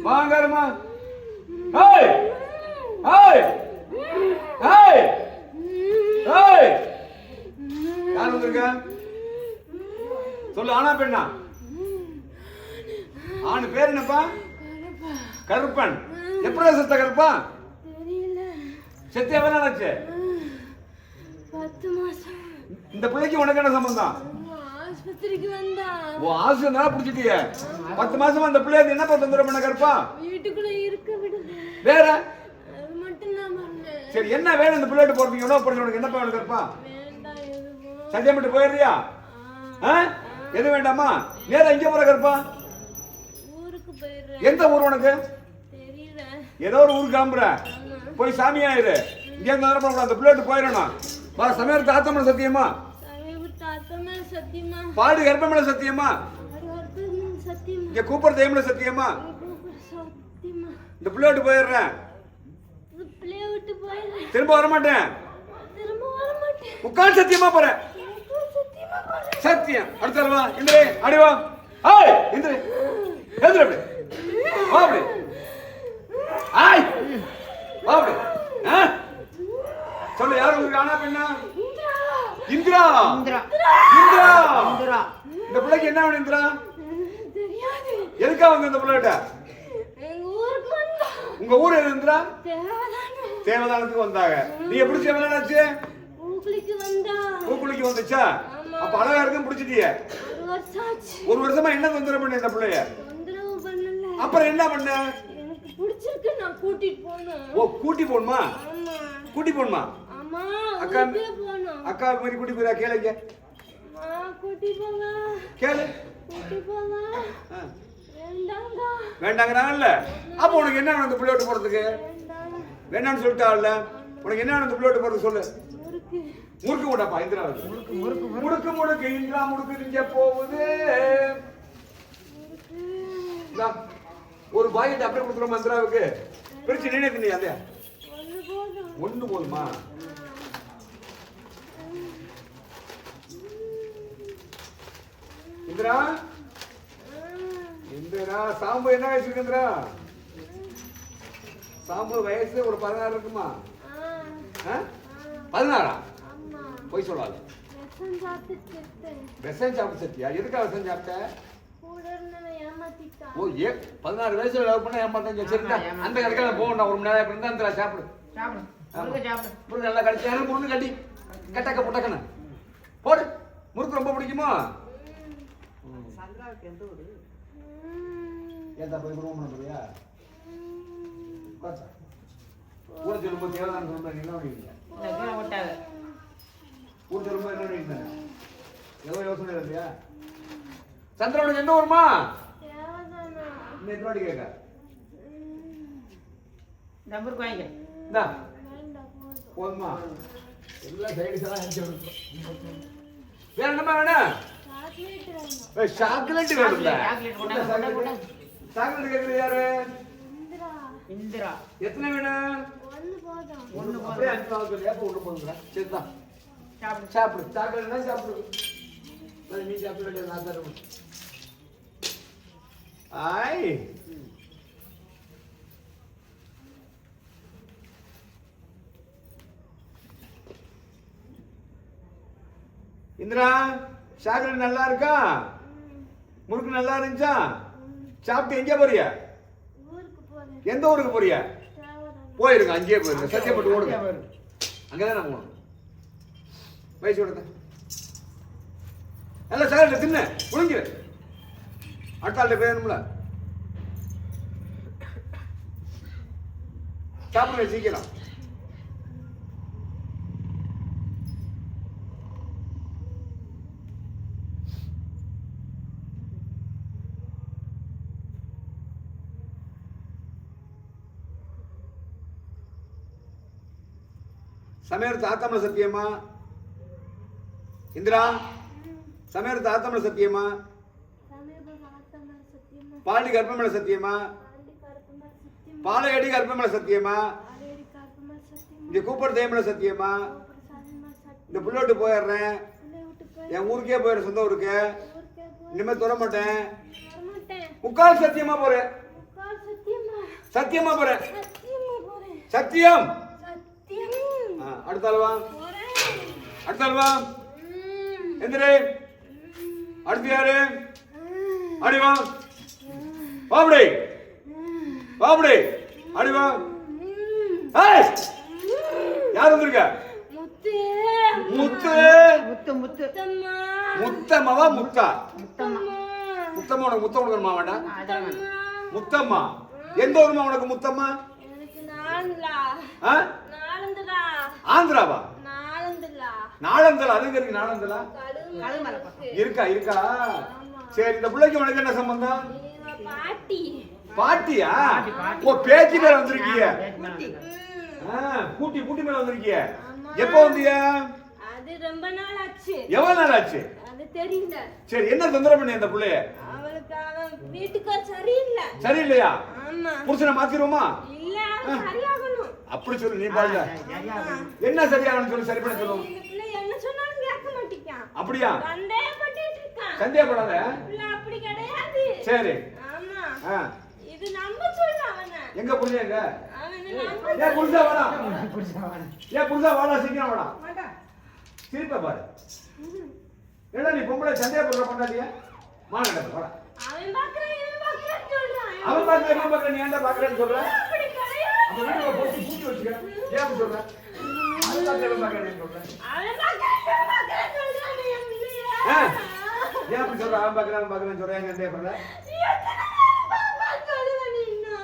வாங்கம்மா. Hey hey hey hey, யார் வந்திருக்க? சொல்லு, ஆனா பெண்ணா? ஆணு பேர் என்னப்பா? கருப்பன். எப்படி செத்த கருப்பா? செத்து எவ்வளவு நாள் ஆச்சு? 10 மாசம். இந்த பிள்ளைக்கு உனக்கு என்ன சம்பந்தம்? ஆஸ்பத்திரிக்கு வந்தா. ஓ, ஆஸ்பத்திரி பிடிச்சிட்டிய? 10 மாசமா அந்த பிள்ளை என்னப்பா தொந்தரவு பண்ண கருப்பா? வீட்டுக்குள்ள இருக்க விடுங்க. வேற? அது மட்டும் தான் பண்ணேன். சரி, என்ன வேணும் இந்த பிள்ளைட்டு போறதுக்கு? உணவு போடுறது உனக்கு என்னப்பா வேணும் கருப்பா? வேண்டாம் எதுவும். சத்தியம் பண்ணிட்டு போயிடுறியா? எது வேண்டாமா? நேரா இங்க போற கருப்பா? ஊருக்கு போயிடுறேன். எந்த ஊர் உனக்கு? தெரியல. ஏதோ ஒரு ஊருக்கு கிளம்புற. போய் சாமி ஆயிரு. இங்க இருந்து அந்த பிள்ளைட்டு போயிடணும். வா, சமயத்து ஆத்தமன சத்தியமா? சமயத்து ஆத்தமன சத்தியமா? பாடு கர்ப்பமன சத்தியமா? சத்தியமா? இங்க கூப்பிடுற தெய்வமன சத்தியமா? சத்தியமா? இந்த பிள்ளைட்டு போயிடுறேன். பிள்ளைய விட்டு போயிடுறேன். திரும்ப வர மாட்டேன். திரும்ப வர மாட்டேன். உட்கார்ந்து சத்தியமா போறேன். சத்தியமா போறேன். சத்தியம். அடுத்த வா, இந்திரே, அடி வா. ஹேய், இந்திரே. எந்திர அப்படி. வா அப்படி. ஆய். வா அப்படி. சொல்லு, யாரு உங்களுக்கு ஆனா பெண்ணா? இந்திரா. இந்திரா. இந்திரா. இந்திரா. இந்த பிள்ளைக்கு என்ன வேணும் இந்திரா? தெரியாது. எதுக்கா வந்து இந்த பிள்ளைட்ட? எங்க ஊருக்கு வந்தா. உங்க ஊர் எது இந்திரா? தேவதானம். தேவதானத்துக்கு வந்தாங்க. நீ எப்படி தேவதானாச்சு? ஊக்குளிக்கு வந்தா. ஊக்குளிக்கு வந்துச்சா? அப்ப அழகா இருக்குன்னு பிடிச்சிட்டிய? 1 வருஷம் ஆச்சு. 1 வருஷமா என்ன தொந்தரவு பண்ண இந்த பிள்ளைய? தொந்தரவு பண்ணல. அப்புறம் என்ன பண்ண? எனக்கு பிடிச்சிருக்கு, நான் கூட்டிட்டு போணும். ஓ, கூட்டி போணுமா? ஆமா. கூட்டி போணுமா? ஆமா. அக்கா போணும். அக்கா மாதிரி கூட்டி போறா? கேளுங்க. கூட்டி போங்க. கேளு. கூட்டி போங்க. வேண்டாங்க. வேண்டாங்கறாங்கல்ல. அப்ப உனக்கு என்ன வேணும் இந்த பிள்ளையோட போறதுக்கு? வேண்டாம். வேண்டாம்னு சொல்லிட்டாள்ல. உனக்கு என்ன வேணும் இந்த பிள்ளையோட போறது சொல்லு. முறுக்கு. முறுக்கு போடாப்பா இந்திரா. முறுக்கு முறுக்கு முறுக்கு முறுக்கு இந்திரா முறுக்கு இங்க போகுது. ஒரு பாக்கெட் அப்படியே கொடுத்துறோம் இந்திராவுக்கு. பிரிச்சு நீனே தின்னி. அதே ஒண்ணு போதுமா? இந்திரா, இந்திரா, சாம்பு என்ன வயசு இருக்கு இந்திரா? சாம்பு வயசு ஒரு 16 இருக்குமா? 16? போய் சொல்லாத. விஷம் சாப்பிட்டு சத்தியா? எதுக்காக விஷம் சாப்பிட்ட? ஓ, 16 வயசுல லவ் பண்ண ஏமாத்தாங்க. சரிடா, அந்த கடைக்கால போகணும். 1 மணி நேரம் இருந்தா அந்த சாப்பிடு. முருகு நல்லா கடிச்சு முருகு கட்டி கட்டக்க புட்டக்கண்ண போடு. முறுக்கு ரொம்ப பிடிக்குமா? ஏதா போய் ரூம் பண்ணுறியா? ஊர சொல்லும்போது தேவதான சொல்ல என்ன பண்ணிருக்கீங்க? ஊர் சொல்லும்போது என்ன பண்ணிருந்தேன்? எவ்வளோ யோசனை இல்லையா? சந்திரனுக்கு எந்த ஊருமா? இந்த எத்தனை கேட்க நம்பருக்கு வாங்க. இந்தா போதுமா? எல்லாம் சைடிஸ் எல்லாம் அனுப்பிச்சு விடுறோம். வேற என்னமா வேணும்? சாக்லேட் வேணும். சாக்லேட் கேட்குறது யாரு? இந்திரா. எத்தனை வேணும்? 1 போதும். அப்படியே 5 நாள் சொல்லியா? 1 போதுங்களா? சரிதான், சாப்பிடு. சாப்பிடு. சாக்லேட்னா சாப்பிடு. நீ சாப்பிட நான் தருவேன். ஆய், இந்திரா, சாக்லேட் நல்லா இருக்கா? முறுக்கு நல்லா இருந்துச்சா? சாப்பிட்டு எங்க போறிய? எந்த ஊருக்கு போறிய? போயிருங்க, அங்கேயே போயிருங்க. சத்தியப்பட்டு ஓடுங்க. அங்கதான் நம்ம போகணும். வயசு விடுங்க. நல்லா சாக்லேட் தின்னு முழுங்க. அடுத்த பேரும்ல சாப்பிடுங்க சீக்கிரம். சமயத்து ஆத்தமன சத்தியமா? இந்திரா, சமயத்து ஆத்தமன சத்தியமா? பாலடி கர்ப்பமேல சத்தியமா? பாலடி கர்ப்பமேல சத்தியமா? இங்க கூப்பிடுற தேமல சத்தியமா? இந்த புள்ளோட்டு போயிடுறேன். என் ஊருக்கே போயிடுறேன், சொந்த ஊருக்கு. இனிமே தொட மாட்டேன். முக்கால் சத்தியமா போறேன். முக்கால் சத்தியமா. சத்தியமா போறேன். சத்தியமா போறேன். சத்தியம். சத்தியம். அடுத்த ஆள் வா. போறேன். அடுத்த ஆள் வா. எந்திரே. அடுத்து யாரு? அடி வா. வாபடி. வாபடி. அடி வா. ஏய்! யார் வந்திருக்க? முத்து. முத்து. முத்து முத்து முத்தம்மா. முத்தம்மாவா முத்தா? முத்தம்மா. முத்தம்மா உனக்கு முத்தம் கொடுக்கணுமா வேண்டாம்? அதான் வேணும். முத்தம்மா எந்த ஊருமா உனக்கு முத்தம்மா? எனக்கு நாலந்தலா. ஆ? நாலந்தலா. ஆந்திராவா? நாலந்தலா. நாளந்தலா? அதுங்க இருக்கு நாளந்தலா? கழுமலை பக்கம். இருக்கா இருக்கா? சரி, இந்த பிள்ளைக்கு உனக்கு என்ன சம்பந்தம்? இவ பாட்டி. பாட்டியா? பாட்டி, பாட்டி. ஓ, பேச்சு மேல வந்திருக்கீங்க. பேச்சு மேல வந்திருக்கா. கூட்டி கூட்டி மேல வந்திருக்கீங்க. ஆமா. எப்போ வந்தீங்க? அது ரொம்ப நாள் ஆச்சு. எவ்வளவு நாள் ஆச்சு? அது தெரியல. சரி, என்ன தொந்தரவு பண்ணி அந்த பிள்ளைய? அவளுக்கு அவன் வீட்டுக்கார் சரியில்லை. சரியில்லையா? ஆமா. புருஷனை மாத்திருவோமா? இல்ல அவன் சரியாகணும். அப்படி சொல்லு, நீ பாருங்க. சரியா போகும். என்ன சரியாகணும் சொல்லு, சரி பண்ண சொல்லுவோம். இந்த பிள்ளை என்ன சொன்னாலும் கேட்க மாட்டேங்கான். அப்படியா? சந்தேகப்பட்டுட்டு இருக்கான். சந்தேகப்படாத. பிள்ளை அப்படி கிடையாது. சரி. ஆமா. ஆ. இது நம்ப சொல்ல அவனை. எங்க புருஷன் எங்க? அவனை நம்ப ஏன் புருஷா வாடா? புடிச்சா வாடா. ஏன் புருஷா வாடா, சீக்கிரம் வாடா. வாடா. சிரிப்பா பாரு. ஏடா நீ பொம்பளை சந்தேகப்படுற பண்ணாதியா? மானடா வாடா. அவன் பார்க்கறான் இவன் பார்க்கறான்னு சொல்றான். அவன் பார்க்கற இவன் பார்க்கற, நீ ஏன்டா பார்க்கறன்னு சொல்ற? அப்படி கிடையாது. அந்த வீட்டுல போட்டு பூட்டி வச்சுக்க. ஏன் அப்படி சொல்ற? அவன் பார்க்கற இவன் பார்க்கறன்னு சொல்ற. அவன் பார்க்கறான் இவன் பார்க்கறான்னு சொல்றான் என் பிள்ளைய. ஆ? ஏன் அப்படி சொல்ற? அவன் பார்க்கற அவன் பார்க்கறன்னு சொல்ற, ஏன் சந்தேகப்படுற? நீ எத்தனை நாள் பாப்பா சொல்லுவ நீ இன்னும்?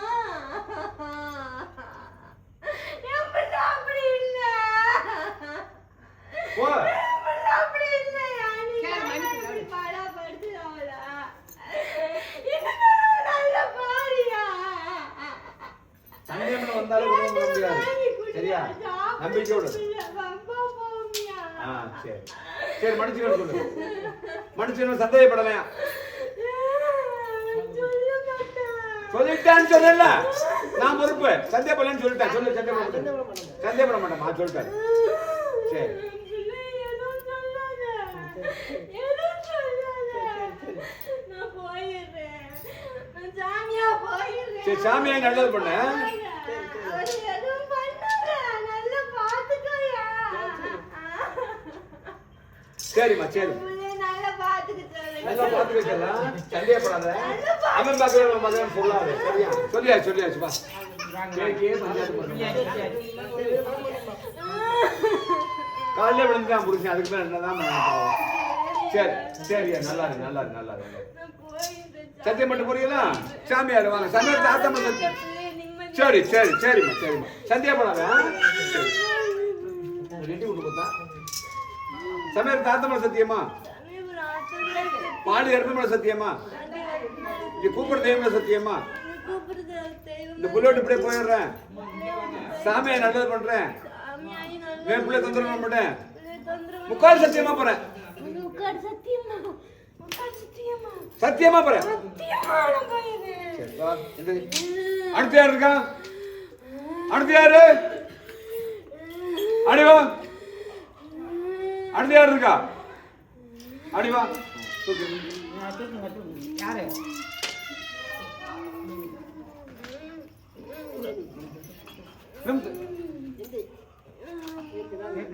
என் பிள்ளை அப்படி இல்ல. போ. என் பிள்ளை அப்படி இல்லையா? நீ சரி, மன்னிச்சு அப்படி விடு. பாடாப்படுத்துறவளா? இன்னும் நல்ல பாரியா? சந்தேகம் வந்தாலும் ஒண்ணும் பண்ண முடியாது. சரியா? நம்பிக்கையோடு. ஆ, சரி. சரி, மன்னிச்சுக்கணும் சொல்லு. மன்னிச்சுக்கணும், சந்தேகப்படலையா? சொல்லிட்டான்னு சொல்லல. நான் பொறுப்பு. சந்தேகப்படலன்னு சொல்லிட்டேன். சொல்லு, சந்தேகப்பட மாட்டேன். சொல்லிட்டேன். சரி. சரி, சாமியா நல்லது பண்ண. சரிம்மா, சரி. நல்லா பாத்துக்க சொல்லலாம். சந்தேகப்படாத. அவன் பார்க்கற மகன் சொல்லாது. சரியா? சொல்லியாச்சு பா. கேக்கே பஞ்சாயத்து பண்ணுங்க. காலையில விழுந்தான் புருஷன், அதுக்கு மேல என்னதான் பண்ணணும்? சரி, சரியா, நல்லா இருக்கு. சத்தியம் பண்ண போறீங்களா? சாமியார் வாங்க. சமயத்தை ஆத்தம் பண்ண. சரிம்மா. சந்தேகப்படாத. ரெட்டி விட்டு கொடுத்தா சமயத்தை ஆத்தம் பண்ண சத்தியமா? பாடி இறந்து பண்ண சத்தியமா? இங்க கூப்பிடுற தெய்வம் சத்தியமா? இந்த புல்லோட்டு இப்படியே போயிடுறேன். சாமியை நல்லது பண்றேன். என் பிள்ளை தொந்தரவு பண்ண மாட்டேன். முக்கால் சத்தியமா போறேன். சத்தியமா போறேன். அடுத்து யாரு இருக்கா? அடுத்து யாரு? அடிவா. அடுத்து யாரு இருக்கா? அடிவா. யாரு?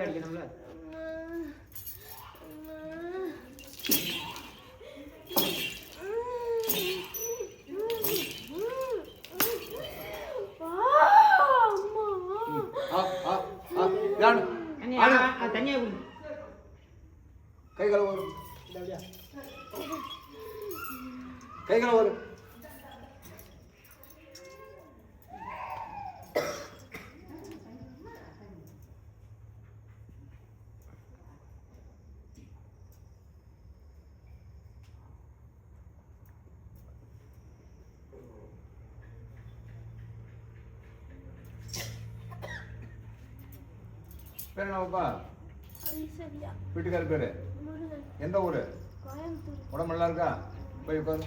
அடிக்கணும்ல. தண்ணியா குடி. கை கால வரும். பேர் என்னப்பா? வீட்டுக்கார பேரு எந்த ஊரு? உடம்பு நல்லா இருக்கா? போய் உட்காரு.